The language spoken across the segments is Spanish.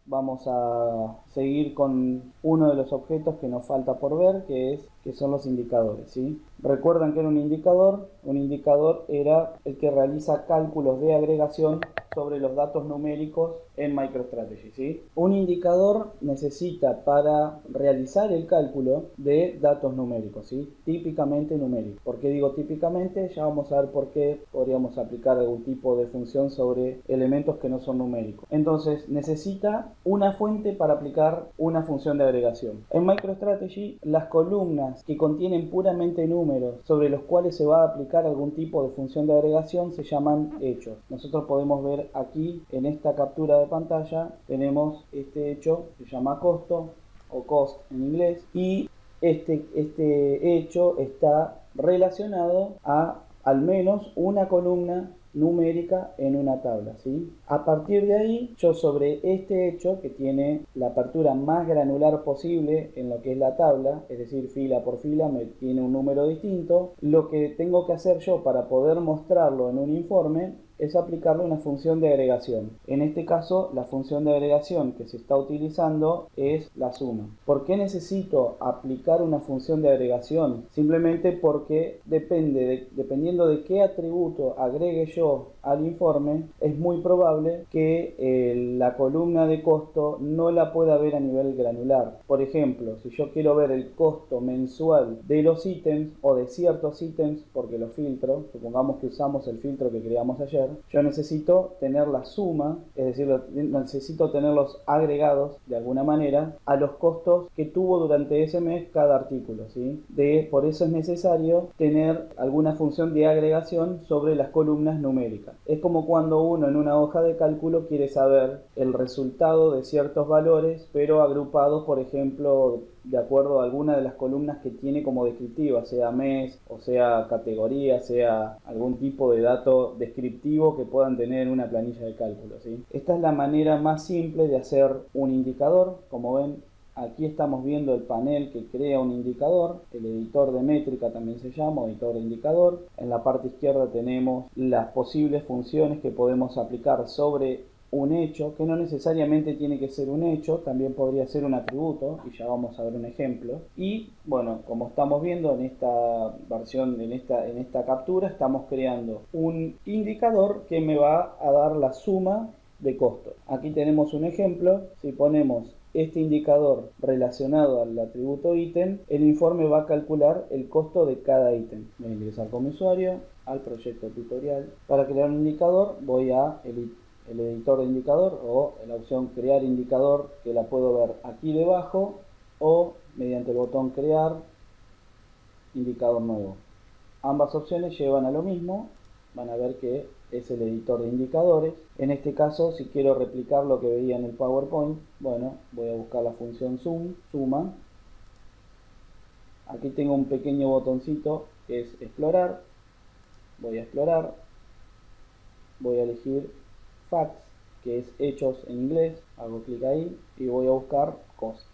vamos a seguir con uno de los objetos que nos falta por ver, que son los indicadores, ¿sí? Recuerdan que era un indicador. Un indicador era el que realiza cálculos de agregación sobre los datos numéricos en MicroStrategy, ¿sí? Un indicador necesita para realizar el cálculo de datos numéricos, ¿sí? Típicamente numéricos. ¿Por qué digo típicamente? Ya vamos a ver por qué podríamos aplicar algún tipo de función sobre elementos que no son numéricos. Entonces necesita una fuente para aplicar una función de agregación. En MicroStrategy, las columnas que contienen puramente números sobre los cuales se va a aplicar algún tipo de función de agregación se llaman hechos. Nosotros podemos ver aquí en esta captura de pantalla, tenemos este hecho que se llama costo o cost en inglés, y este hecho está relacionado a al menos una columna numérica en una tabla, ¿sí? A partir de ahí, yo sobre este hecho, que tiene la apertura más granular posible en lo que es la tabla, es decir, fila por fila, me tiene un número distinto, lo que tengo que hacer yo para poder mostrarlo en un informe es aplicarle una función de agregación. En este caso, la función de agregación que se está utilizando es la suma. ¿Por qué necesito aplicar una función de agregación? Simplemente porque dependiendo de qué atributo agregue yo al informe, es muy probable que la columna de costo no la pueda ver a nivel granular. Por ejemplo, si yo quiero ver el costo mensual de los ítems o de ciertos ítems, porque los filtro, supongamos que usamos el filtro que creamos ayer, yo necesito tener la suma, es decir, necesito tenerlos agregados de alguna manera a los costos que tuvo durante ese mes cada artículo, ¿sí? Por eso es necesario tener alguna función de agregación sobre las columnas numéricas. Es como cuando uno en una hoja de cálculo quiere saber el resultado de ciertos valores, pero agrupados, por ejemplo, de acuerdo a alguna de las columnas que tiene como descriptiva, sea mes, o sea categoría, sea algún tipo de dato descriptivo que puedan tener una planilla de cálculo, ¿sí? Esta es la manera más simple de hacer un indicador. Como ven, aquí estamos viendo el panel que crea un indicador, el editor de métrica también se llama, editor de indicador. En la parte izquierda tenemos las posibles funciones que podemos aplicar sobre un hecho, que no necesariamente tiene que ser un hecho, también podría ser un atributo, y ya vamos a ver un ejemplo. Y bueno, como estamos viendo en esta versión, en esta captura, estamos creando un indicador que me va a dar la suma de costos. Aquí tenemos un ejemplo. Si ponemos este indicador relacionado al atributo ítem, el informe va a calcular el costo de cada ítem. Voy a ingresar con mi usuario al proyecto tutorial. Para crear un indicador voy a el editor de indicador o la opción crear indicador, que la puedo ver aquí debajo, o mediante el botón crear indicador nuevo. Ambas opciones llevan a lo mismo. Van a ver que es el editor de indicadores. En este caso, si quiero replicar lo que veía en el PowerPoint, bueno, voy a buscar la función suma. Aquí tengo un pequeño botoncito que es explorar. Voy a explorar. Voy a elegir facts, que es hechos en inglés. Hago clic ahí y voy a buscar cost.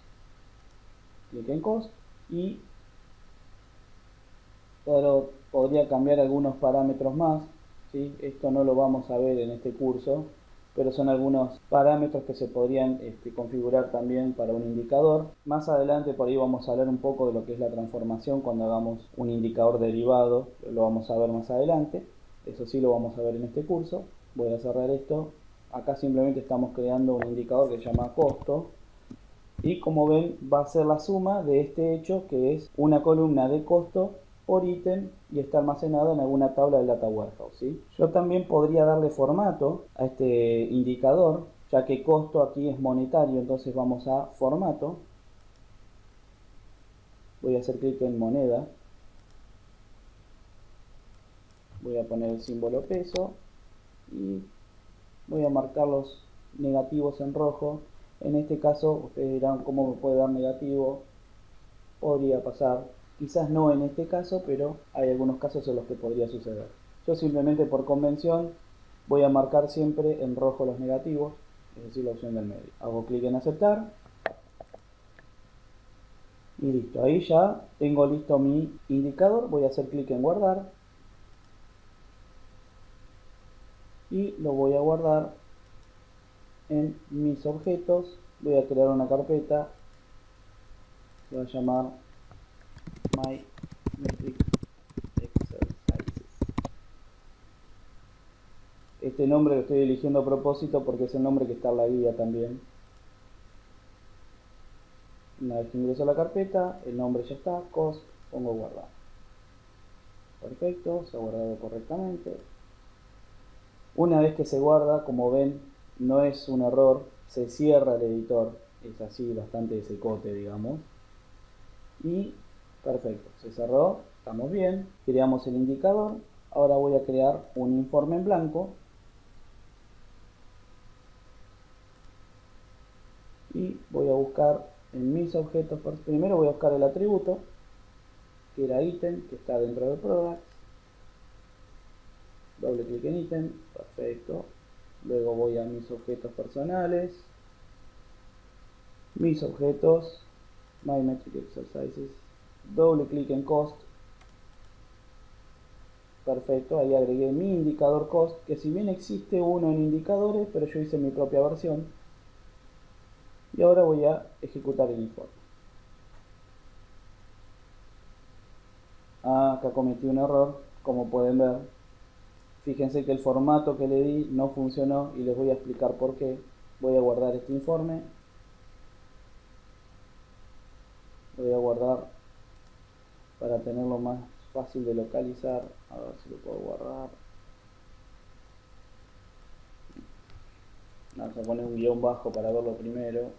Clic en cost y podría cambiar algunos parámetros más, ¿sí? Esto no lo vamos a ver en este curso, pero son algunos parámetros que se podrían configurar también para un indicador. Más adelante por ahí vamos a hablar un poco de lo que es la transformación cuando hagamos un indicador derivado, lo vamos a ver más adelante. Eso sí lo vamos a ver en este curso. Voy a cerrar esto. Acá simplemente estamos creando un indicador que se llama costo. Y como ven, va a ser la suma de este hecho, que es una columna de costo por ítem, y está almacenado en alguna tabla del Data Warehouse, ¿sí? Yo también podría darle formato a este indicador, ya que costo aquí es monetario, entonces vamos a formato. Voy a hacer clic en moneda. Voy a poner el símbolo peso y voy a marcar los negativos en rojo. En este caso, ustedes dirán cómo me puede dar negativo. Podría pasar, quizás no en este caso, pero hay algunos casos en los que podría suceder. Yo simplemente por convención voy a marcar siempre en rojo los negativos, es decir, la opción del medio. Hago clic en aceptar y listo. Ahí ya tengo listo mi indicador. Voy a hacer clic en guardar y lo voy a guardar en mis objetos voy a crear una carpeta que va a llamar My Metric Exercises. Este nombre lo estoy eligiendo a propósito porque es el nombre que está en la guía también. Una vez que ingreso a la carpeta, el nombre ya está, cost, pongo guardar. Perfecto, se ha guardado correctamente. Una vez que se guarda, como ven, no es un error, se cierra el editor, es así, bastante de secote, digamos. Y perfecto, se cerró, estamos bien, creamos el indicador. Ahora voy a crear un informe en blanco y voy a buscar en mis objetos, primero voy a buscar el atributo que era ítem, que está dentro del product, doble clic en ítem, perfecto. Luego voy a mis objetos personales, mis objetos, My Metric Exercises, doble clic en cost, perfecto, ahí agregué mi indicador cost, que si bien existe uno en indicadores, pero yo hice mi propia versión. Y ahora voy a ejecutar el informe. Acá cometí un error, como pueden ver. Fíjense que el formato que le di no funcionó y les voy a explicar por qué. Voy a guardar este informe. Lo voy a guardar para tenerlo más fácil de localizar. A ver si lo puedo guardar. Vamos a poner un guión bajo para verlo primero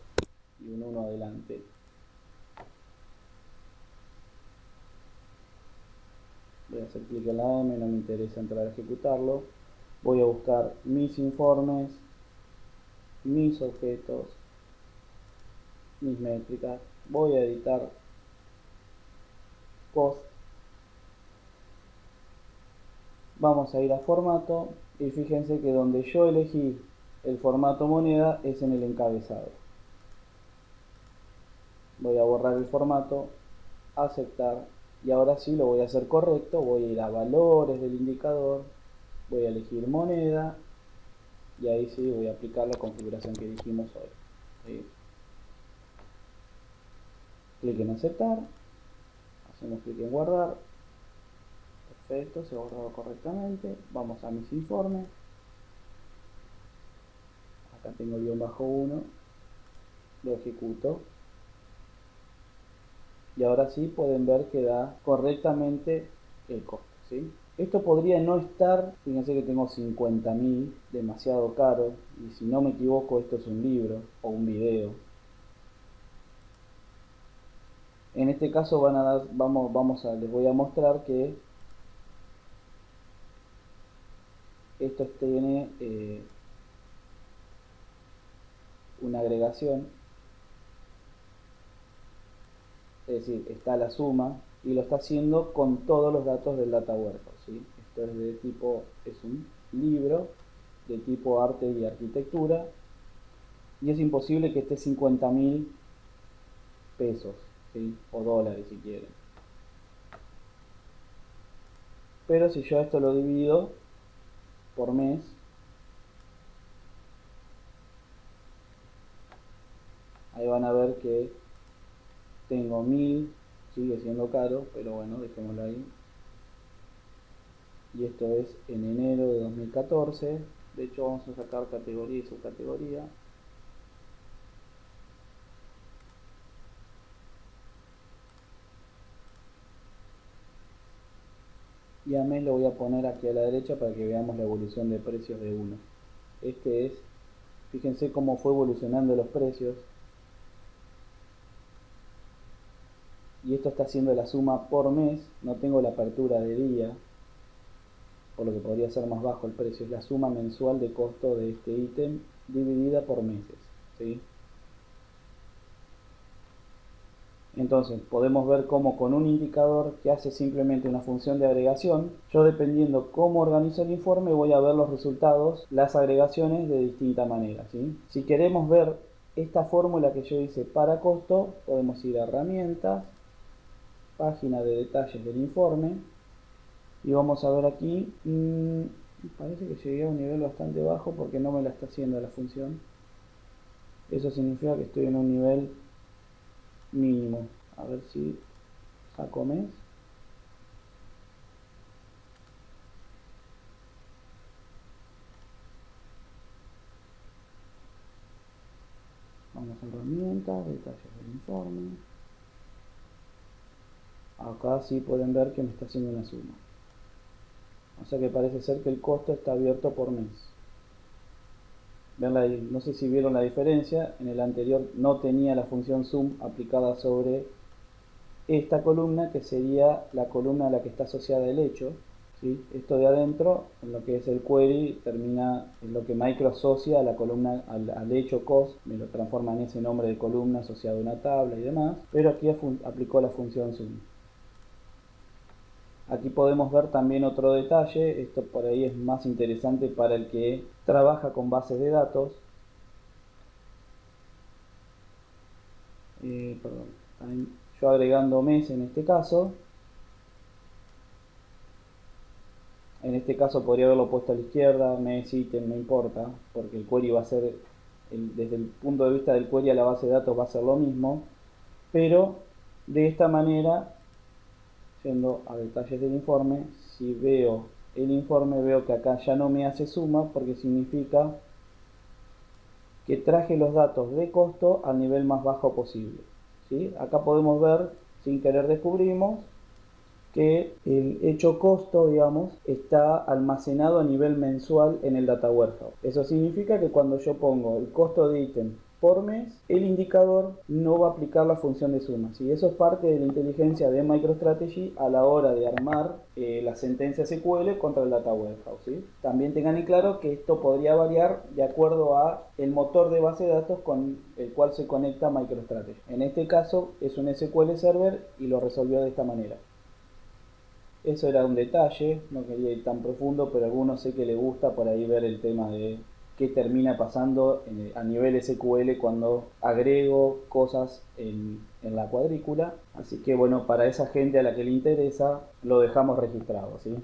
y un 1 adelante. Voy a hacer clic en la M, no me interesa entrar a ejecutarlo. Voy a buscar mis informes, mis objetos, mis métricas. Voy a editar cost. Vamos a ir a formato y fíjense que donde yo elegí el formato moneda es en el encabezado. Voy a borrar el formato, aceptar, y ahora sí lo voy a hacer correcto. Voy a ir a valores del indicador, voy a elegir moneda y ahí sí voy a aplicar la configuración que dijimos hoy. ¿Sí? Clic en aceptar, hacemos clic en guardar, perfecto, se ha guardado correctamente. Vamos a mis informes, acá tengo el -1, lo ejecuto y ahora sí pueden ver que da correctamente el costo, ¿sí? Esto podría no estar, fíjense que tengo 50.000, demasiado caro, y si no me equivoco esto es un libro o un video. En este caso van a dar, les voy a mostrar que esto tiene una agregación, es decir, está la suma y lo está haciendo con todos los datos del data warehouse, ¿sí? Esto es de tipo, es un libro de tipo arte y arquitectura y es imposible que esté 50.000 pesos, ¿sí? O dólares si quieren. Pero si yo esto lo divido por mes, ahí van a ver que tengo 1000, sigue siendo caro, pero bueno, dejémoslo ahí. Y esto es en enero de 2014. De hecho vamos a sacar categoría y subcategoría. Y a mes lo voy a poner aquí a la derecha para que veamos la evolución de precios de uno. Este es, fíjense cómo fue evolucionando los precios. Y esto está haciendo la suma por mes, no tengo la apertura de día, por lo que podría ser más bajo el precio. Es la suma mensual de costo de este ítem dividida por meses, ¿sí? Entonces podemos ver cómo con un indicador que hace simplemente una función de agregación, yo dependiendo cómo organizo el informe voy a ver los resultados, las agregaciones de distinta manera, ¿sí? Si queremos ver esta fórmula que yo hice para costo, podemos ir a herramientas, página de detalles del informe y vamos a ver aquí, parece que llegué a un nivel bastante bajo porque no me la está haciendo la función. Eso significa que estoy en un nivel mínimo. A ver si saco mes. Vamos a herramientas, detalles del informe. Acá sí pueden ver que me está haciendo una suma. O sea que parece ser que el costo está abierto por mes. No sé si vieron la diferencia. En el anterior no tenía la función sum aplicada sobre esta columna, que sería la columna a la que está asociada el hecho. ¿Sí? Esto de adentro, en lo que es el query, termina en lo que Micro asocia a la columna, al hecho cost, me lo transforma en ese nombre de columna asociado a una tabla y demás, pero aquí aplicó la función sum. Aquí podemos ver también otro detalle, esto por ahí es más interesante para el que trabaja con bases de datos. Yo agregando mes en este caso podría haberlo puesto a la izquierda, mes, ítem, no importa, porque el query va a ser, desde el punto de vista del query a la base de datos va a ser lo mismo, pero de esta manera, yendo a detalles del informe, si veo el informe veo que acá ya no me hace suma, porque significa que traje los datos de costo al nivel más bajo posible. ¿Sí? Acá podemos ver, sin querer descubrimos, que el hecho costo, digamos, está almacenado a nivel mensual en el Data Warehouse. Eso significa que cuando yo pongo el costo de ítem por mes, el indicador no va a aplicar la función de suma. ¿Sí? Eso es parte de la inteligencia de MicroStrategy a la hora de armar la sentencia SQL contra el Data Warehouse. ¿Sí? También tengan en claro que esto podría variar de acuerdo a el motor de base de datos con el cual se conecta MicroStrategy. En este caso es un SQL Server y lo resolvió de esta manera. Eso era un detalle, no quería ir tan profundo, pero a algunos sé que les gusta por ahí ver el tema de qué termina pasando a nivel SQL cuando agrego cosas en la cuadrícula. Así que bueno, para esa gente a la que le interesa, lo dejamos registrado, ¿sí?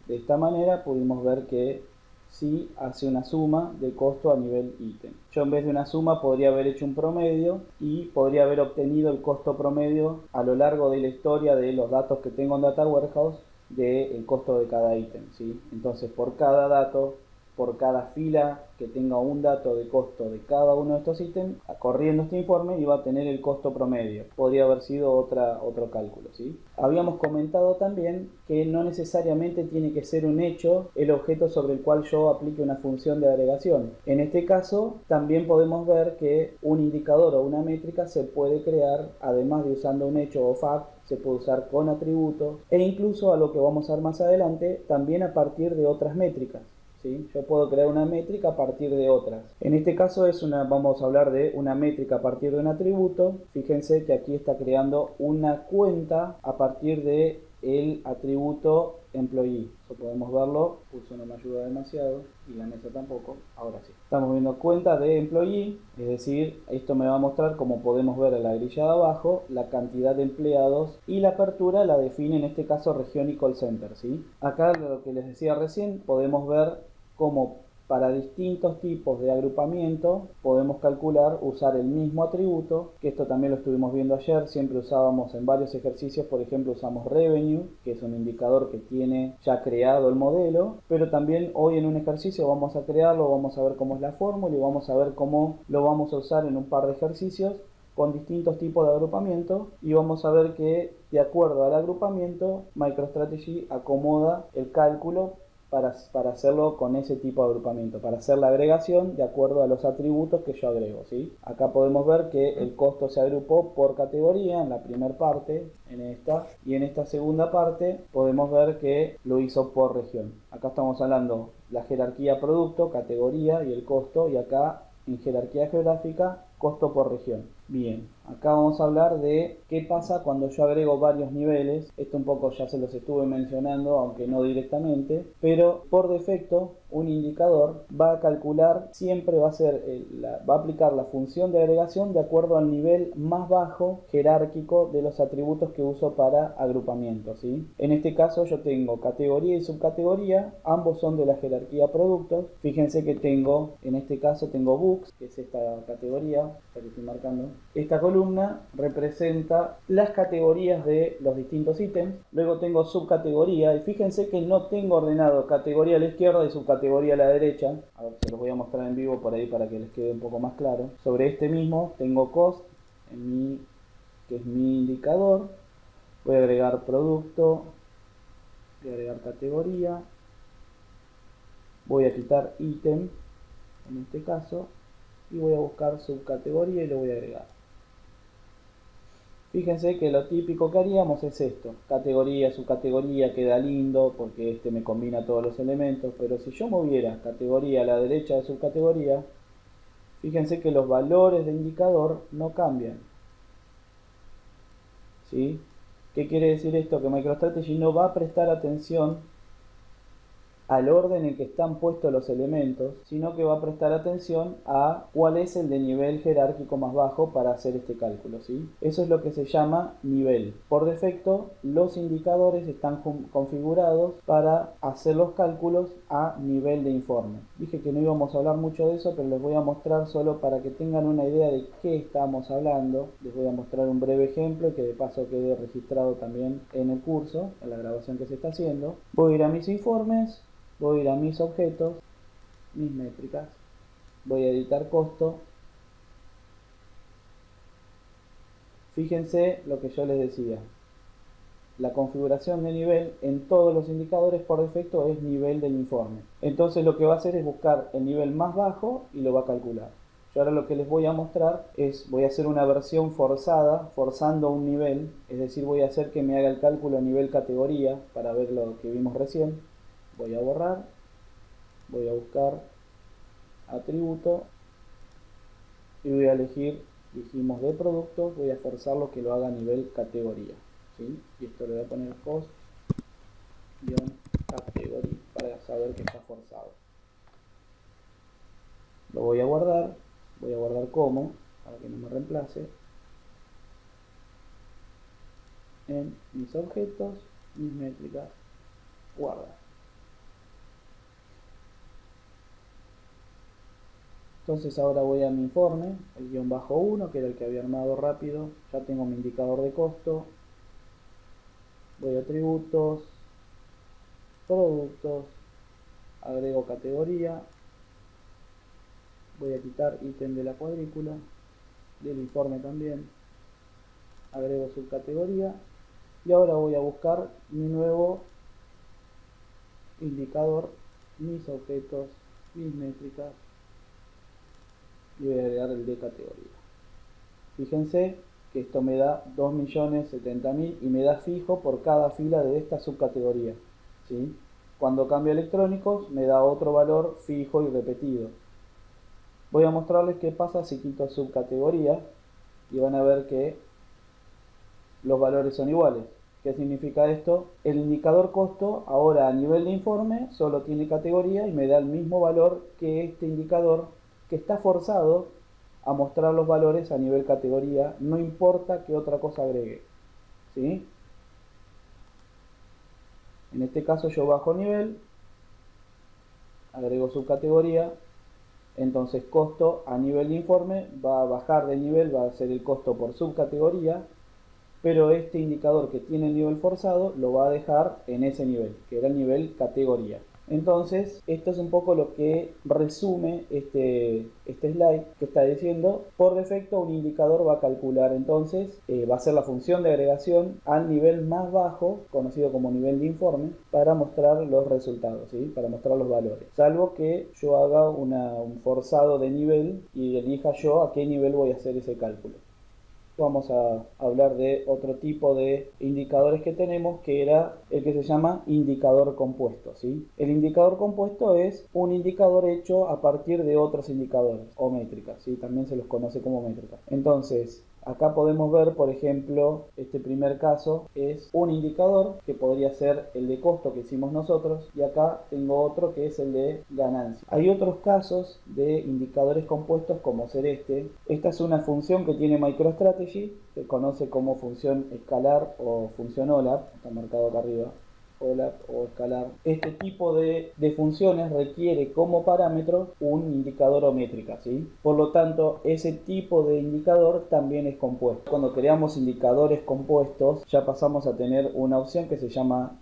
De esta manera pudimos ver que sí hace una suma de costo a nivel ítem. Yo en vez de una suma podría haber hecho un promedio y podría haber obtenido el costo promedio a lo largo de la historia de los datos que tengo en Data Warehouse del costo de cada ítem, ¿sí? Entonces por cada dato, por cada fila que tenga un dato de costo de cada uno de estos ítems, corriendo este informe iba a tener el costo promedio. Podría haber sido otro cálculo, ¿sí? Habíamos comentado también que no necesariamente tiene que ser un hecho el objeto sobre el cual yo aplique una función de agregación. En este caso también podemos ver que un indicador o una métrica se puede crear, además de usando un hecho o fact, se puede usar con atributos e incluso, a lo que vamos a ver más adelante, también a partir de otras métricas. ¿Sí? Yo puedo crear una métrica a partir de otras. En este caso vamos a hablar de una métrica a partir de un atributo. Fíjense que aquí está creando una cuenta a partir de el atributo employee. Eso podemos verlo, pulso no me ayuda demasiado y la mesa tampoco. Ahora sí. Estamos viendo cuenta de employee, es decir, esto me va a mostrar, como podemos ver en la grilla de abajo, la cantidad de empleados y la apertura la define en este caso región y call center, ¿sí? Acá lo que les decía recién, podemos ver como para distintos tipos de agrupamiento podemos usar el mismo atributo, que esto también lo estuvimos viendo ayer. Siempre usábamos en varios ejercicios, por ejemplo usamos revenue, que es un indicador que tiene ya creado el modelo, pero también hoy en un ejercicio vamos a crearlo, vamos a ver cómo es la fórmula y vamos a ver cómo lo vamos a usar en un par de ejercicios con distintos tipos de agrupamiento, y vamos a ver que de acuerdo al agrupamiento MicroStrategy acomoda el cálculo para hacerlo con ese tipo de agrupamiento, para hacer la agregación de acuerdo a los atributos que yo agrego, ¿sí? Acá podemos ver que el costo se agrupó por categoría en la primera parte, en esta, y en esta segunda parte podemos ver que lo hizo por región. Acá estamos hablando la jerarquía producto, categoría y el costo, y acá en jerarquía geográfica, costo por región. Bien, Acá vamos a hablar de qué pasa cuando yo agrego varios niveles. Esto un poco ya se los estuve mencionando, aunque no directamente, pero por defecto un indicador va a calcular, siempre va a aplicar la función de agregación de acuerdo al nivel más bajo jerárquico de los atributos que uso para agrupamiento, ¿sí? En este caso yo tengo categoría y subcategoría, ambos son de la jerarquía productos. Fíjense que en este caso tengo books, que es esta categoría, esta que estoy marcando. Esta columna representa las categorías de los distintos ítems. Luego tengo subcategoría y fíjense que no tengo ordenado categoría a la izquierda y subcategoría a la derecha. A ver, se los voy a mostrar en vivo por ahí para que les quede un poco más claro. Sobre este mismo tengo cost, que es mi indicador. Voy a agregar producto, voy a agregar categoría, voy a quitar ítem en este caso y voy a buscar subcategoría y lo voy a agregar. Fíjense que lo típico que haríamos es esto, categoría, subcategoría, queda lindo porque este me combina todos los elementos, pero si yo moviera categoría a la derecha de subcategoría, fíjense que los valores de indicador no cambian. ¿Sí? ¿Qué quiere decir esto? Que MicroStrategy no va a prestar atención al orden en que están puestos los elementos, sino que va a prestar atención a cuál es el de nivel jerárquico más bajo para hacer este cálculo, ¿sí? Eso es lo que se llama nivel. Por defecto, los indicadores están configurados para hacer los cálculos a nivel de informe. Dije que no íbamos a hablar mucho de eso, pero les voy a mostrar solo para que tengan una idea de qué estamos hablando. Les voy a mostrar un breve ejemplo que de paso quede registrado también en el curso, en la grabación que se está haciendo. Voy a ir a mis informes. Voy a ir a mis objetos, mis métricas, voy a editar costo. Fíjense lo que yo les decía. La configuración de nivel en todos los indicadores por defecto es nivel del informe. Entonces lo que va a hacer es buscar el nivel más bajo y lo va a calcular. Yo ahora lo que les voy a mostrar es, voy a hacer una versión forzada, forzando un nivel, es decir, voy a hacer que me haga el cálculo a nivel categoría para ver lo que vimos recién. Voy a borrar, voy a buscar atributo y voy a elegir, dijimos de productos, voy a forzarlo que lo haga a nivel categoría, ¿sí? Y esto le voy a poner cost-category para saber que está forzado. Lo voy a guardar como, para que no me reemplace, en mis objetos, mis métricas, guardar. Entonces ahora voy a mi informe, el -1, que era el que había armado rápido. Ya tengo mi indicador de costo. Voy a atributos, productos, agrego categoría. Voy a quitar ítem de la cuadrícula, del informe también. Agrego subcategoría. Y ahora voy a buscar mi nuevo indicador, mis objetos, mis métricas. Y voy a agregar el de categoría. Fíjense que esto me da 2.070.000 y me da fijo por cada fila de esta subcategoría, ¿sí? Cuando cambio a electrónicos me da otro valor fijo y repetido. Voy a mostrarles qué pasa si quito subcategoría y van a ver que los valores son iguales. ¿Qué significa esto? El indicador costo ahora a nivel de informe solo tiene categoría y me da el mismo valor que este indicador, que está forzado a mostrar los valores a nivel categoría, no importa qué otra cosa agregue, ¿sí? En este caso yo bajo nivel, agrego subcategoría, entonces costo a nivel de informe va a bajar de nivel, va a ser el costo por subcategoría, pero este indicador que tiene el nivel forzado lo va a dejar en ese nivel, que era el nivel categoría. Entonces, esto es un poco lo que resume este slide que está diciendo. Por defecto, un indicador va a calcular entonces, va a ser la función de agregación al nivel más bajo, conocido como nivel de informe, para mostrar los resultados, ¿sí? Para mostrar los valores. Salvo que yo haga un forzado de nivel y elija yo a qué nivel voy a hacer ese cálculo. Vamos a hablar de otro tipo de indicadores que tenemos, que era el que se llama indicador compuesto, ¿sí? El indicador compuesto es un indicador hecho a partir de otros indicadores o métricas, ¿sí? También se los conoce como métricas. Entonces, Acá podemos ver, por ejemplo, este primer caso es un indicador que podría ser el de costo que hicimos nosotros, y acá tengo otro que es el de ganancia. Hay otros casos de indicadores compuestos como ser este. Esta es una función que tiene MicroStrategy, se conoce como función escalar o función OLAP, está marcado acá arriba. OLAP o escalar. Este tipo de funciones requiere como parámetro un indicador o métrica, ¿sí? Por lo tanto, ese tipo de indicador también es compuesto. Cuando creamos indicadores compuestos, ya pasamos a tener una opción que se llama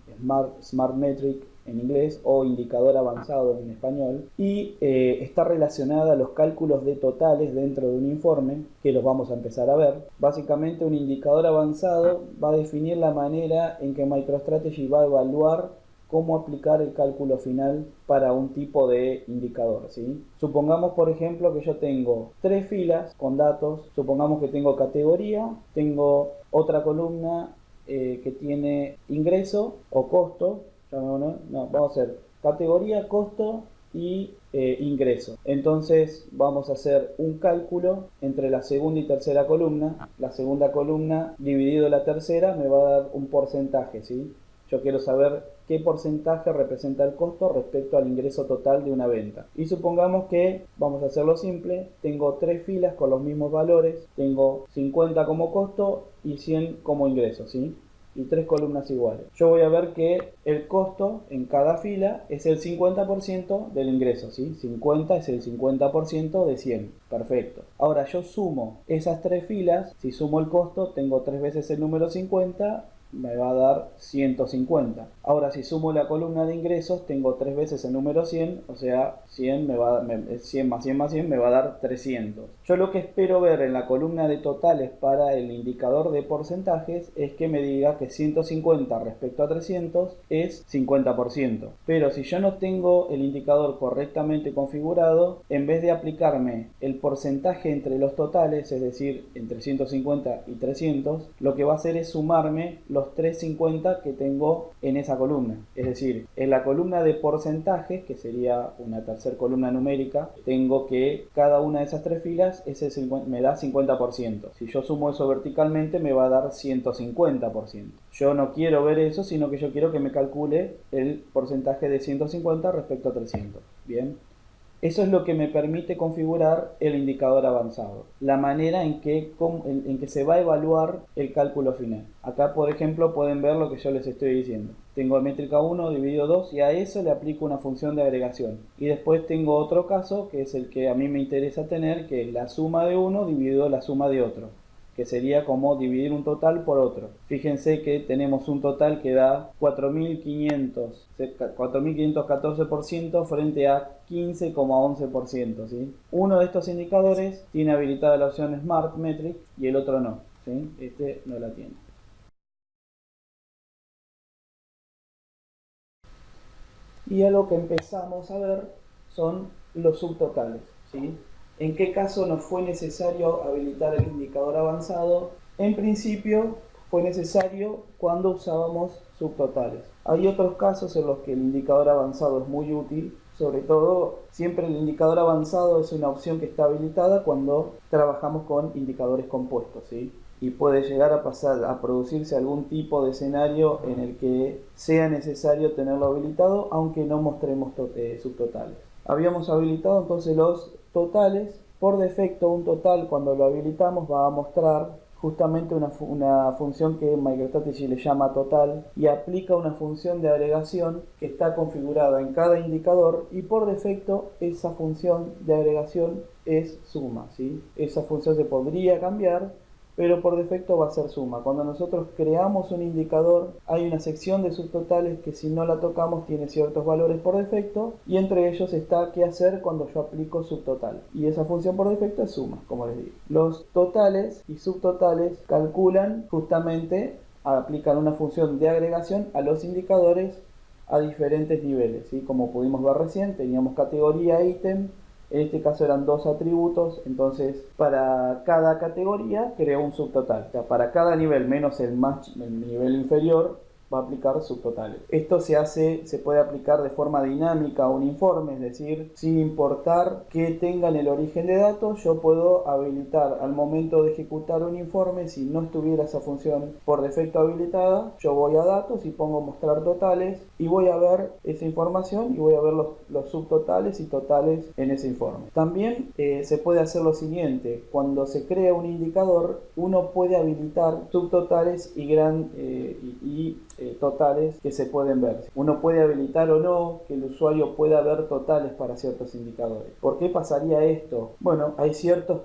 Smart Metric en inglés o indicador avanzado en español, y está relacionada a los cálculos de totales dentro de un informe que los vamos a empezar a ver. Básicamente, un indicador avanzado va a definir la manera en que MicroStrategy va a evaluar cómo aplicar el cálculo final para un tipo de indicador, ¿sí? Supongamos, por ejemplo, que yo tengo 3 filas con datos. Supongamos que tengo categoría, tengo otra columna que tiene ingreso o costo. No, vamos a hacer categoría, costo y ingreso. Entonces vamos a hacer un cálculo entre la segunda y tercera columna. La segunda columna dividido la tercera me va a dar un porcentaje, ¿sí? Yo quiero saber qué porcentaje representa el costo respecto al ingreso total de una venta. Y supongamos que, vamos a hacerlo simple, tengo 3 filas con los mismos valores, tengo 50 como costo y 100 como ingreso, ¿sí? Y 3 columnas iguales. Yo voy a ver que el costo en cada fila es el 50% del ingreso, ¿sí? 50 es el 50% de 100. Perfecto. Ahora yo sumo esas 3 filas. Si sumo el costo, tengo 3 veces el número 50, me va a dar 150. Ahora si sumo la columna de ingresos, tengo 3 veces el número 100, o sea 100, 100 más 100 más 100 me va a dar 300. Yo lo que espero ver en la columna de totales para el indicador de porcentajes es que me diga que 150 respecto a 300 es 50%. Pero si yo no tengo el indicador correctamente configurado, en vez de aplicarme el porcentaje entre los totales, es decir, entre 150 y 300, lo que va a hacer es sumarme los 350 que tengo en esa columna. Es decir, en la columna de porcentajes, que sería una tercera columna numérica, tengo que cada una de esas 3 filas me da 50%. Si yo sumo eso verticalmente, me va a dar 150%. Yo no quiero ver eso, sino que yo quiero que me calcule el porcentaje de 150 respecto a 300. Bien. Eso es lo que me permite configurar el indicador avanzado, la manera en que se va a evaluar el cálculo final. Acá, por ejemplo, pueden ver lo que yo les estoy diciendo. Tengo métrica 1 dividido 2 y a eso le aplico una función de agregación. Y después tengo otro caso, que es el que a mí me interesa tener, que es la suma de uno dividido la suma de otro, que sería como dividir un total por otro. Fíjense que tenemos un total que da 4.514% frente a 15,11%, ¿sí? Uno de estos indicadores tiene habilitada la opción Smart Metric y el otro no, ¿sí? Este no la tiene. Y algo que empezamos a ver son los subtotales, ¿sí? ¿En qué caso nos fue necesario habilitar el indicador avanzado? En principio fue necesario cuando usábamos subtotales. Hay otros casos en los que el indicador avanzado es muy útil. Sobre todo, siempre el indicador avanzado es una opción que está habilitada cuando trabajamos con indicadores compuestos, ¿sí? Y puede llegar a producirse algún tipo de escenario en el que sea necesario tenerlo habilitado, aunque no mostremos subtotales. Habíamos habilitado entonces los totales. Por defecto, un total, cuando lo habilitamos, va a mostrar justamente una función que MicroStrategy le llama total, y aplica una función de agregación que está configurada en cada indicador, y por defecto esa función de agregación es suma, ¿sí? Esa función se podría cambiar, pero por defecto va a ser suma. Cuando nosotros creamos un indicador, hay una sección de subtotales que si no la tocamos tiene ciertos valores por defecto, y entre ellos está qué hacer cuando yo aplico subtotal. Y esa función por defecto es suma, como les digo. Los totales y subtotales calculan justamente, aplican una función de agregación a los indicadores a diferentes niveles, ¿sí? Como pudimos ver recién, teníamos categoría e ítem. En este caso eran 2 atributos, entonces para cada categoría creo un subtotal. O sea, para cada nivel menos el nivel inferior, va a aplicar subtotales. Esto se puede aplicar de forma dinámica a un informe, es decir, sin importar que tengan el origen de datos, yo puedo habilitar al momento de ejecutar un informe, si no estuviera esa función por defecto habilitada, yo voy a datos y pongo mostrar totales y voy a ver esa información y voy a ver los subtotales y totales en ese informe. También se puede hacer lo siguiente: cuando se crea un indicador, uno puede habilitar subtotales y totales que se pueden ver. Uno puede habilitar o no que el usuario pueda ver totales para ciertos indicadores. ¿Por qué pasaría esto? Bueno, hay ciertos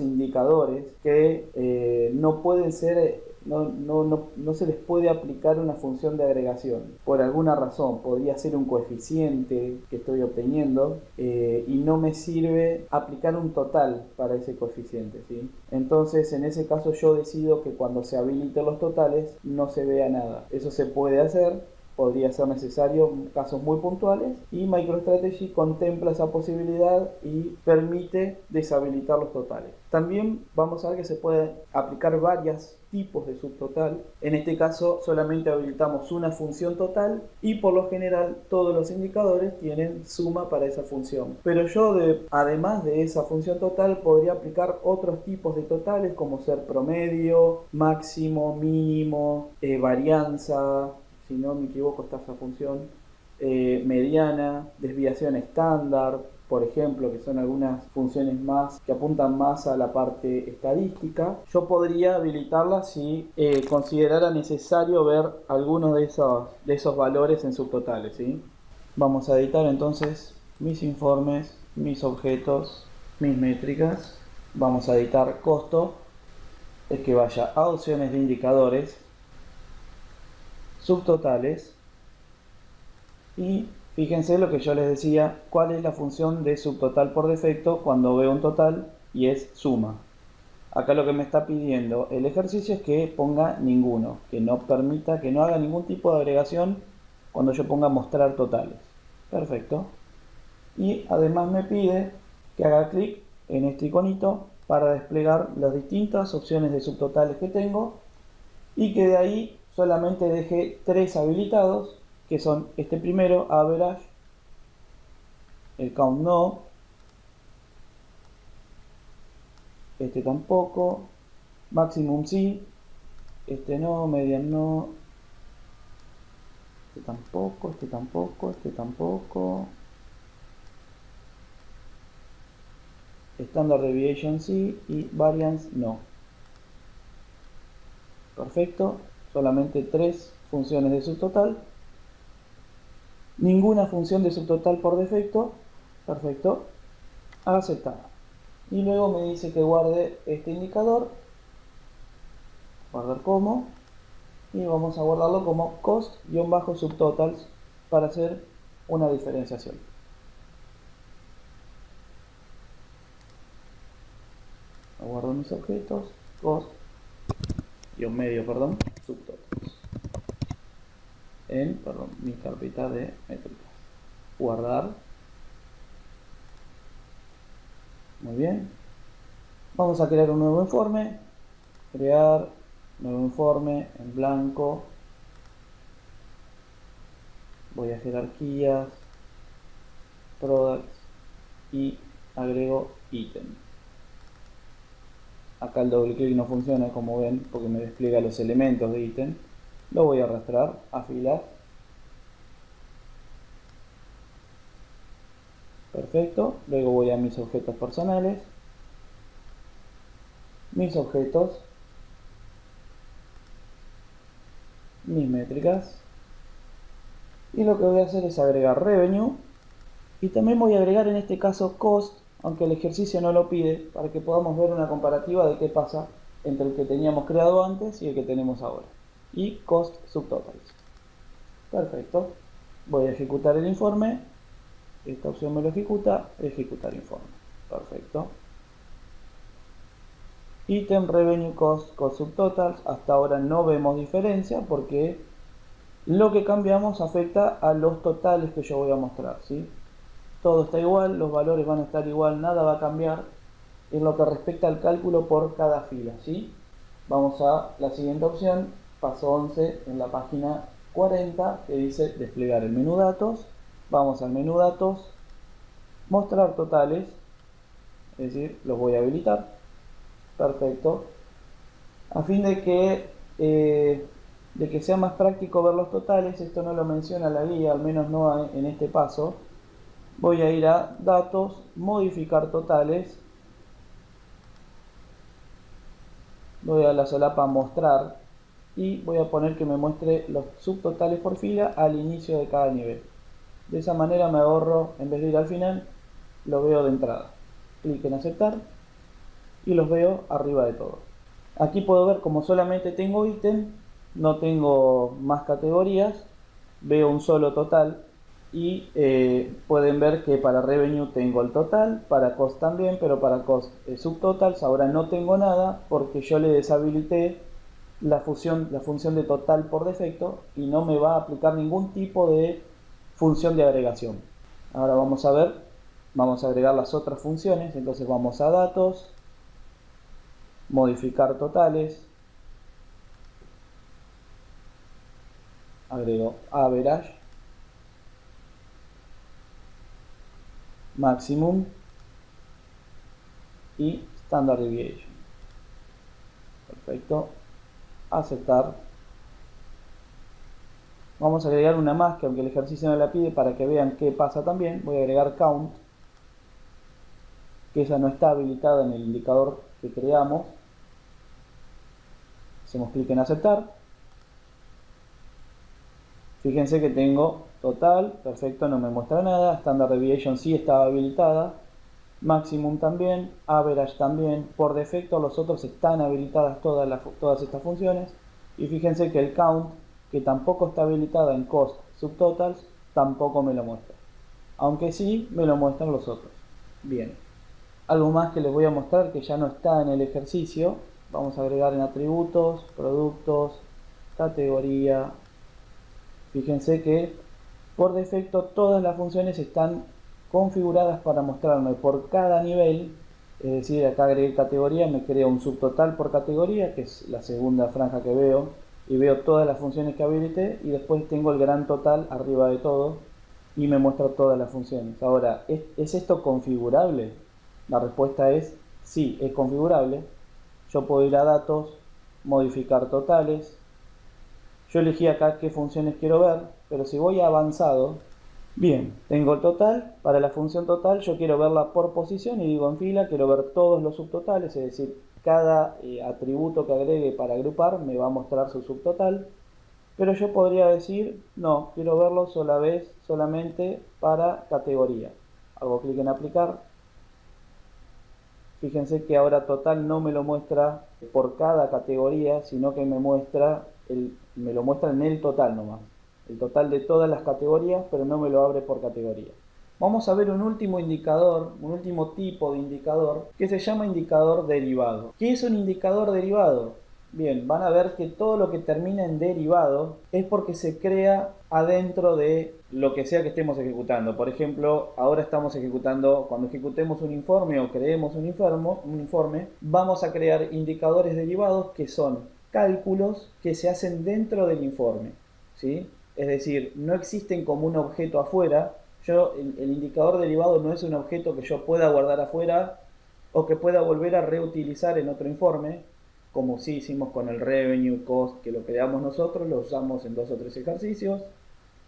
indicadores que no pueden ser, no se les puede aplicar una función de agregación. Por alguna razón, podría ser un coeficiente que estoy obteniendo y no me sirve aplicar un total para ese coeficiente, ¿sí? Entonces, en ese caso yo decido que cuando se habiliten los totales no se vea nada. Eso se puede hacer, podría ser necesario en casos muy puntuales, y MicroStrategy contempla esa posibilidad y permite deshabilitar los totales. También vamos a ver que se puede aplicar varios tipos de subtotal. En este caso solamente habilitamos una función total y por lo general todos los indicadores tienen suma para esa función. Pero yo además de esa función total podría aplicar otros tipos de totales como ser promedio, máximo, mínimo, varianza, si no me equivoco está esa función, mediana, desviación estándar, por ejemplo, que son algunas funciones más que apuntan más a la parte estadística. Yo podría habilitarlas si considerara necesario ver algunos de esos valores en subtotales, ¿sí? Vamos a editar entonces mis informes, mis objetos, mis métricas. Vamos a editar costo, es que vaya a opciones de indicadores, subtotales, y fíjense lo que yo les decía, cuál es la función de subtotal por defecto cuando veo un total, y es suma. Acá lo que me está pidiendo el ejercicio es que ponga ninguno, que no permita, que no haga ningún tipo de agregación cuando yo ponga mostrar totales. Perfecto. Y además me pide que haga clic en este iconito para desplegar las distintas opciones de subtotales que tengo y que de ahí solamente deje 3 habilitados, que son este primero, average, el count no, este tampoco, maximum sí, este no, median no, este tampoco, este tampoco, este tampoco, standard deviation sí y variance no. Perfecto, solamente 3 funciones de subtotal, ninguna función de subtotal por defecto. Perfecto, aceptar. Y luego me dice que guarde este indicador, guardar como, y vamos a guardarlo como cost-subtotals para hacer una diferenciación. Guardo mis objetos, subtotals en mi carpeta de métricas. Guardar. Muy bien. Vamos a crear un nuevo informe. Crear nuevo informe en blanco. Voy a jerarquías, products y agrego ítem. Acá el doble clic no funciona, como ven, porque me despliega los elementos de ítem. Lo voy a arrastrar a filas. Perfecto. Luego voy a mis objetos personales, mis objetos, mis métricas, y lo que voy a hacer es agregar revenue y también voy a agregar en este caso cost, aunque el ejercicio no lo pide, para que podamos ver una comparativa de qué pasa entre el que teníamos creado antes y el que tenemos ahora, y cost subtotals. Perfecto. Voy a ejecutar el informe, esta opción me lo ejecuta, ejecutar informe. Perfecto. Item, revenue, cost subtotals. Hasta ahora no vemos diferencia porque lo que cambiamos afecta a los totales que yo voy a mostrar, ¿sí? Todo está igual, los valores van a estar igual, nada va a cambiar en lo que respecta al cálculo por cada fila, ¿sí? Vamos a la siguiente opción, paso 11 en la página 40 que dice desplegar el menú datos. Vamos al menú datos, mostrar totales, es decir, los voy a habilitar. Perfecto. A fin de que sea más práctico ver los totales, esto no lo menciona la guía, al menos no en este paso. Voy a ir a datos, modificar totales. Voy a la solapa mostrar y voy a poner que me muestre los subtotales por fila al inicio de cada nivel. De esa manera me ahorro, en vez de ir al final, lo veo de entrada. Clic en aceptar y los veo arriba de todo. Aquí puedo ver como solamente tengo ítem, no tengo más categorías, veo un solo total y pueden ver que para revenue tengo el total, para cost también, pero para cost subtotals ahora no tengo nada porque yo le deshabilité la función de total por defecto y no me va a aplicar ningún tipo de función de agregación. Ahora vamos a agregar las otras funciones. Entonces vamos a datos, modificar totales, agrego average, maximum y standard deviation. Perfecto. Aceptar. Vamos a agregar una más que aunque el ejercicio no la pide, para que vean qué pasa también, voy a agregar count, que esa no está habilitada en el indicador que creamos. Hacemos clic en aceptar. Fíjense que tengo total, perfecto, no me muestra nada. Standard deviation sí estaba habilitada. Maximum también, average también. Por defecto los otros están habilitadas todas estas funciones. Y fíjense que el count, que tampoco está habilitada en cost subtotals, tampoco me lo muestra. Aunque sí me lo muestran los otros. Bien. Algo más que les voy a mostrar que ya no está en el ejercicio. Vamos a agregar en atributos, productos, categoría. Fíjense que por defecto todas las funciones están configuradas para mostrarme por cada nivel. Es decir, acá agregué categoría, me crea un subtotal por categoría, que es la segunda franja que veo, y veo todas las funciones que habilité, y después tengo el gran total arriba de todo y me muestra todas las funciones. Ahora, ¿es esto configurable? La respuesta es sí, es configurable. Yo puedo ir a datos, modificar totales. Yo elegí acá qué funciones quiero ver, pero si voy a avanzado, bien, tengo el total. Para la función total yo quiero verla por posición y digo en fila, quiero ver todos los subtotales, es decir, cada atributo que agregue para agrupar me va a mostrar su subtotal. Pero yo podría decir, no, quiero verlo solamente para categoría. Hago clic en aplicar. Fíjense que ahora total no me lo muestra por cada categoría, sino que me lo muestra en el total nomás. El total de todas las categorías, pero no me lo abre por categoría. Vamos a ver un último indicador, un último tipo de indicador, que se llama indicador derivado. ¿Qué es un indicador derivado? Bien, van a ver que todo lo que termina en derivado es porque se crea adentro de lo que sea que estemos ejecutando. Por ejemplo, ahora estamos ejecutando, cuando ejecutemos un informe o creemos un informe, vamos a crear indicadores derivados que son cálculos que se hacen dentro del informe, ¿sí? Es decir, no existen como un objeto afuera. El indicador derivado no es un objeto que yo pueda guardar afuera o que pueda volver a reutilizar en otro informe, como sí hicimos con el revenue, cost, que lo creamos nosotros, lo usamos en 2 o 3 ejercicios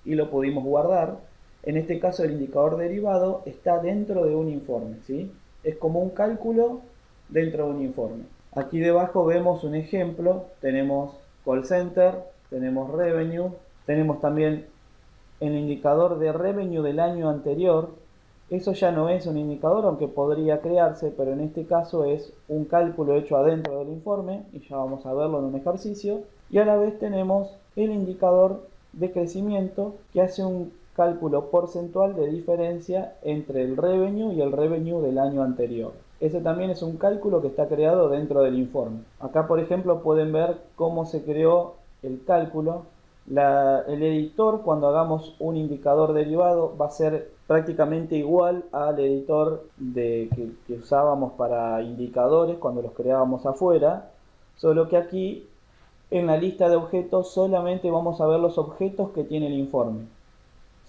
y lo pudimos guardar. En este caso el indicador derivado está dentro de un informe, ¿sí? Es como un cálculo dentro de un informe. Aquí debajo vemos un ejemplo, tenemos call center, tenemos revenue, tenemos también el indicador de revenue del año anterior. Eso ya no es un indicador, aunque podría crearse, pero en este caso es un cálculo hecho adentro del informe, y ya vamos a verlo en un ejercicio. Y a la vez tenemos el indicador de crecimiento, que hace un cálculo porcentual de diferencia entre el revenue y el revenue del año anterior. Ese también es un cálculo que está creado dentro del informe. Acá, por ejemplo, pueden ver cómo se creó el cálculo. El editor, cuando hagamos un indicador derivado, va a ser prácticamente igual al editor que usábamos para indicadores cuando los creábamos afuera, solo que aquí en la lista de objetos solamente vamos a ver los objetos que tiene el informe,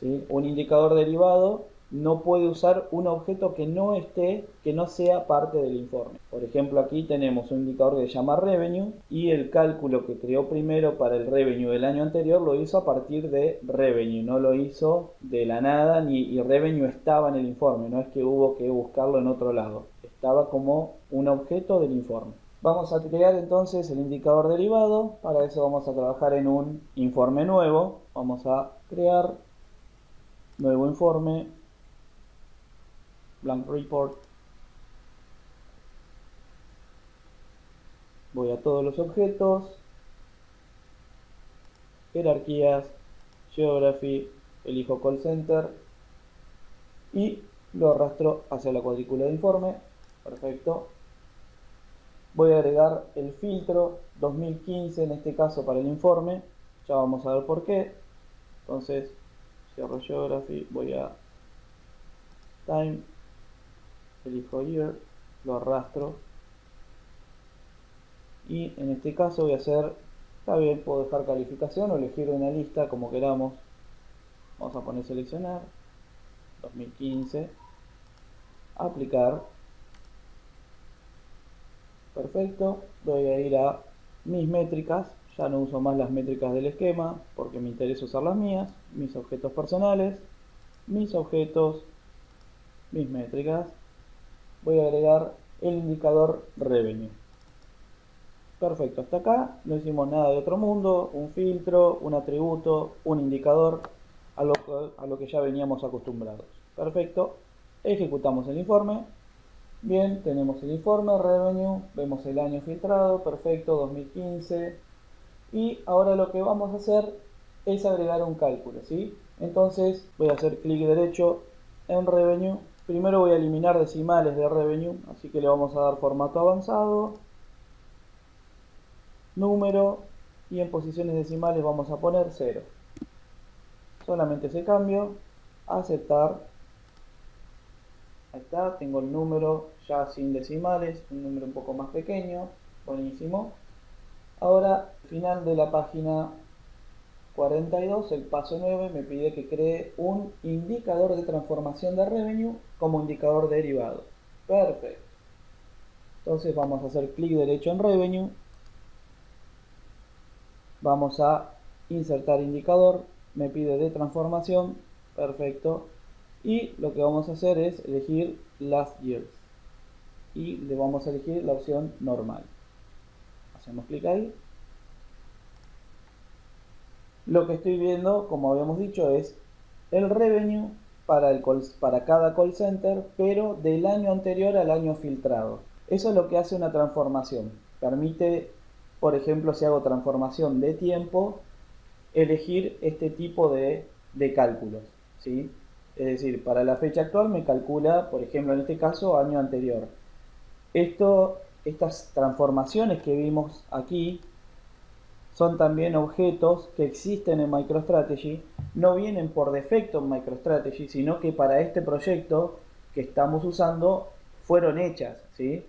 ¿sí? Un indicador derivado no puede usar un objeto que no sea parte del informe. Por ejemplo, aquí tenemos un indicador que se llama revenue y el cálculo que creó primero para el revenue del año anterior lo hizo a partir de revenue, no lo hizo de la nada, y revenue estaba en el informe, no es que hubo que buscarlo en otro lado, estaba como un objeto del informe. Vamos a crear entonces el indicador derivado. Para eso vamos a trabajar en un informe nuevo. Vamos a crear nuevo informe, blank report. Voy a todos los objetos, jerarquías, geography, elijo call center y lo arrastro hacia la cuadrícula de informe. Perfecto. Voy a agregar el filtro 2015 en este caso para el informe. Ya vamos a ver por qué. Entonces cierro geography, voy a time, elijo year, lo arrastro y en este caso voy a hacer, está bien, puedo dejar calificación o elegir una lista como queramos. Vamos a poner seleccionar 2015, aplicar. Perfecto. Voy a ir a mis métricas, ya no uso más las métricas del esquema porque me interesa usar las mías, mis objetos personales, mis objetos, mis métricas. Voy a agregar el indicador revenue. Perfecto, hasta acá no hicimos nada de otro mundo, un filtro, un atributo, un indicador, a lo que ya veníamos acostumbrados. Perfecto, ejecutamos el informe. Bien, tenemos el informe, revenue, vemos el año filtrado, perfecto, 2015. Y ahora lo que vamos a hacer es agregar un cálculo, ¿sí? Entonces voy a hacer clic derecho en revenue. Primero voy a eliminar decimales de revenue, así que le vamos a dar formato avanzado, número, y en posiciones decimales vamos a poner 0. Solamente ese cambio, aceptar. Ahí está, tengo el número ya sin decimales, un número un poco más pequeño, buenísimo. Ahora, al final de la página 42, el paso 9 me pide que cree un indicador de transformación de revenue como indicador derivado. Perfecto. Entonces vamos a hacer clic derecho en revenue. Vamos a insertar indicador. Me pide de transformación. Perfecto. Y lo que vamos a hacer es elegir last years. Y le vamos a elegir la opción normal. Hacemos clic ahí. Lo que estoy viendo, como habíamos dicho, es el revenue para cada call center, pero del año anterior al año filtrado. Eso es lo que hace una transformación. Permite, por ejemplo, si hago transformación de tiempo, elegir este tipo de cálculos, ¿sí? Es decir, para la fecha actual me calcula, por ejemplo, en este caso, año anterior. Estas transformaciones que vimos aquí son también objetos que existen en MicroStrategy, no vienen por defecto en MicroStrategy, sino que para este proyecto que estamos usando fueron hechas, ¿sí?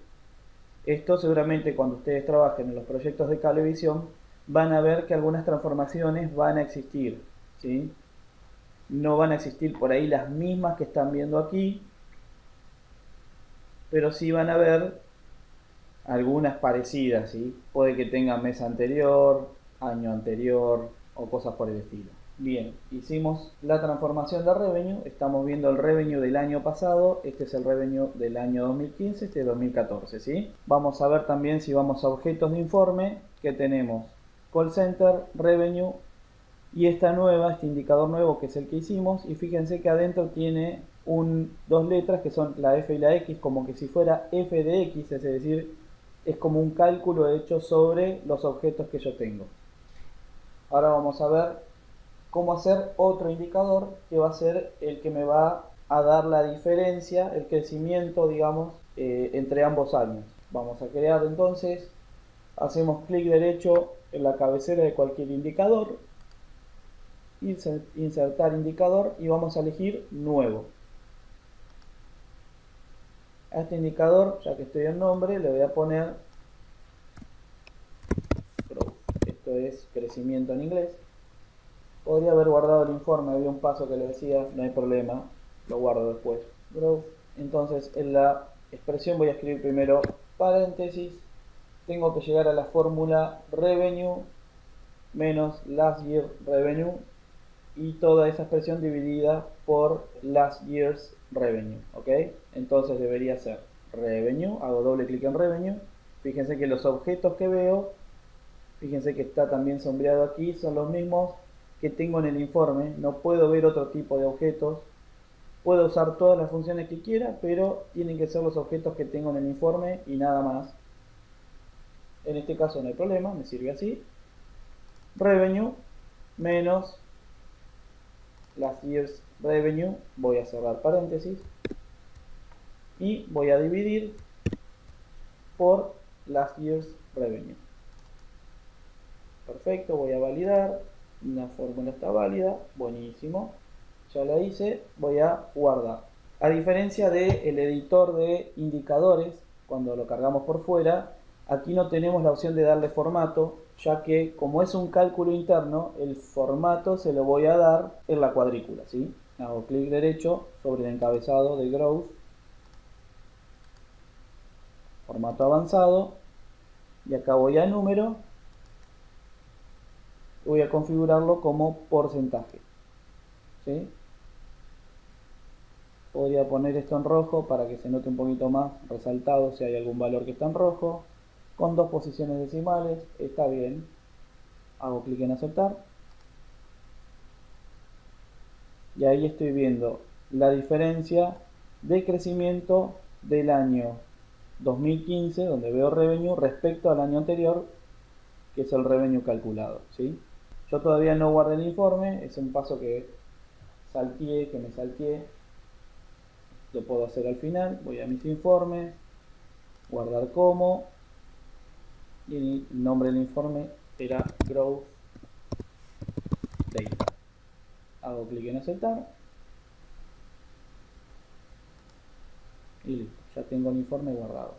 Esto seguramente cuando ustedes trabajen en los proyectos de Cablevisión van a ver que algunas transformaciones van a existir, ¿sí? No van a existir por ahí las mismas que están viendo aquí, pero sí van a ver algunas parecidas, ¿sí? Puede que tengan mes anterior, año anterior o cosas por el estilo. Bien, hicimos la transformación de revenue, estamos viendo el revenue del año pasado, este es el revenue del año 2015, este es 2014, ¿sí? Vamos a ver también si vamos a objetos de informe, que tenemos call center, revenue y este indicador nuevo que es el que hicimos, y fíjense que adentro tiene dos letras que son la F y la X, como que si fuera F de X, es decir, es como un cálculo hecho sobre los objetos que yo tengo. Ahora vamos a ver cómo hacer otro indicador que va a ser el que me va a dar la diferencia, el crecimiento, digamos, entre ambos años. Vamos a crear entonces, hacemos clic derecho en la cabecera de cualquier indicador, insertar indicador y vamos a elegir nuevo. A este indicador, ya que estoy en nombre, le voy a poner growth. Esto es crecimiento en inglés. Podría haber guardado el informe, había un paso que le decía, no hay problema, lo guardo después. Growth. Entonces en la expresión voy a escribir primero paréntesis, tengo que llegar a la fórmula revenue menos last year revenue y toda esa expresión dividida por last year's revenue, ¿ok? Entonces debería ser revenue, hago doble clic en revenue, fíjense que los objetos que veo, fíjense que está también sombreado aquí, son los mismos que tengo en el informe, no puedo ver otro tipo de objetos, puedo usar todas las funciones que quiera, pero tienen que ser los objetos que tengo en el informe y nada más. En este caso no hay problema, me sirve así. Revenue menos last year's revenue, voy a cerrar paréntesis y voy a dividir por last year's revenue. Perfecto, voy a validar, la fórmula está válida, buenísimo, ya la hice, voy a guardar. A diferencia del editor de indicadores, cuando lo cargamos por fuera, aquí no tenemos la opción de darle formato, ya que como es un cálculo interno, el formato se lo voy a dar en la cuadrícula, ¿sí? Hago clic derecho sobre el encabezado de Growth, formato avanzado, y acá voy a número, y voy a configurarlo como porcentaje, ¿sí? Podría poner esto en rojo para que se note un poquito más resaltado si hay algún valor que está en rojo. Con 2 posiciones decimales, está bien. Hago clic en aceptar. Y ahí estoy viendo la diferencia de crecimiento del año 2015, donde veo revenue, respecto al año anterior, que es el revenue calculado, ¿sí? Yo todavía no guardé el informe, es un paso que me salteé. Lo puedo hacer al final, voy a mis informes, guardar como, y el nombre del informe era Growth Data. Hago clic en aceptar y listo, ya tengo el informe guardado.